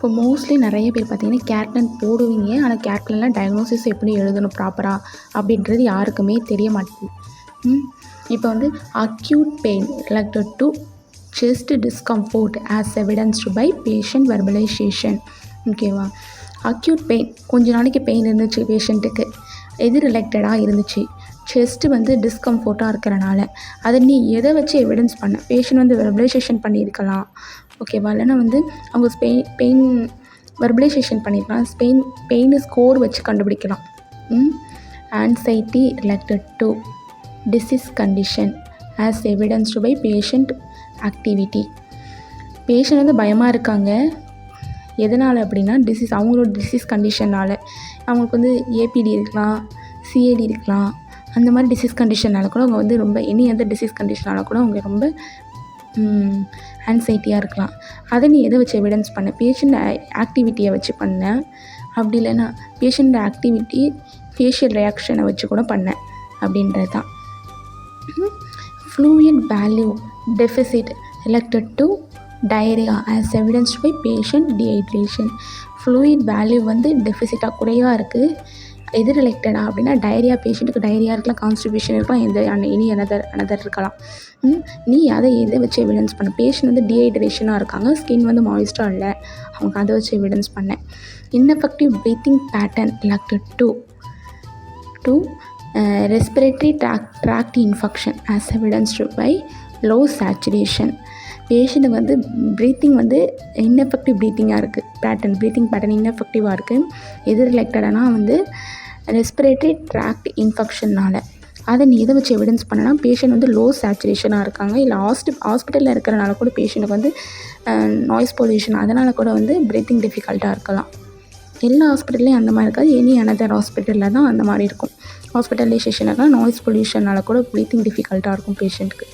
இப்போ மோஸ்ட்லி நிறைய பேர் பார்த்தீங்கன்னா கேர் பிளான் போடுவீங்க. ஆனால் கேர் பிளான்ல டயக்னோசிஸ் எப்படி எழுதணும் ப்ராப்பரா அப்படின்றது யாருக்குமே தெரிய மாட்டேங்குது. இப்போ வந்து acute pain related to chest discomfort as evidenced by patient verbalisation. ஓகேவா? அக்யூட் பெயின் கொஞ்ச நாளைக்கு பெயின் இருந்துச்சு பேஷண்ட்டுக்கு, எது ரிலேட்டடாக இருந்துச்சு? செஸ்ட்டு வந்து டிஸ்கம்ஃபோர்ட்டாக இருக்கிறனால. அதை நீ எதை வச்சு எவிடன்ஸ் பண்ண? பேஷண்ட் வந்து வெர்பலைசேஷன் பண்ணியிருக்கலாம், ஓகேவா? இல்லைன்னா வந்து அவங்க பெயின் வெர்பலைசேஷன் பண்ணியிருக்கலாம். பெயின் ஸ்கோர் வச்சு கண்டுபிடிக்கலாம். Anxiety related to disease condition as evidenced by patient activity. Patient வந்து பயமாக இருக்காங்க, எதனால் அப்படின்னா அவங்களோட டிசீஸ் கண்டிஷனால். அவங்களுக்கு வந்து ஏபிடி இருக்கலாம், சிஏடி இருக்கலாம். அந்த மாதிரி டிசீஸ் கண்டிஷனால் கூட அவங்க வந்து ரொம்ப எந்த டிசீஸ் கண்டிஷனால் கூட அவங்க ரொம்ப ஆன்சைட்டியாக இருக்கலாம். அதை நீ எதை வச்சு எவிடன்ஸ் பண்ண? பேஷண்ட் ஆக்டிவிட்டியை வச்சு பண்ண, அப்படி இல்லைன்னா பேஷண்ட் ஆக்டிவிட்டி ஃபேஷியல் ரியாக்ஷனை வச்சு கூட பண்ண அப்படின்றது தான். Fluid value deficit related to diarrhoea as evidenced by patient dehydration. Fluid value வந்து டெஃபிசிட்டாக குறைவாக இருக்குது, எது ரிலேட்டடாக அப்படின்னா டயரியா. பேஷண்ட்டுக்கு டயரியா இருக்கலாம், கான்ஸ்டிபேஷன் இருக்கலாம், இனி அனதர் இருக்கலாம். நீ எதை வச்சு எவிடன்ஸ் பண்ண? பேஷண்ட் வந்து டீஹைட்ரேஷனாக இருக்காங்க, ஸ்கின் வந்து மாய்ஸ்டாக இல்லை, அவங்க அதை வச்சு எவிடன்ஸ் பண்ணேன். Ineffective breathing pattern related to respiratory tract infection as evidenced by low saturation. பேஷண்ட்டுக்கு வந்து ப்ரீத்திங் வந்து இன்எஃபெக்டிவ் ப்ரீத்திங் பேட்டர்ன் இன்எஃபெக்டிவாக இருக்குது. எது ரிலேட்டடானா வந்து ரெஸ்பிரேட்டரி ட்ராக்ட் இன்ஃபெக்ஷனால். அதை நீ எதை வச்சு எவிடன்ஸ் பண்ணனா? பேஷண்ட் வந்து லோ சேச்சுரேஷனாக இருக்காங்க, இல்லை ஹாஸ்பிட்டலில் இருக்கிறனால கூட பேஷண்ட்டுக்கு வந்து நாய்ஸ் பொல்யூஷன், அதனால் கூட வந்து ப்ரீத்திங் டிஃபிகல்ட்டாக இருக்கலாம். எல்லா ஹாஸ்பிட்டல்லையும் அந்த மாதிரி இருக்காது, எனி அனதர் ஹாஸ்பிட்டலில் தான் அந்த மாதிரி இருக்கும். ஹாஸ்பிட்டலைசேஷனாக நாய்ஸ் பொல்யூஷனால் கூட ப்ரீத்திங் டிஃபிகல்ட்டாக இருக்கும் பேஷண்ட்டுக்கு.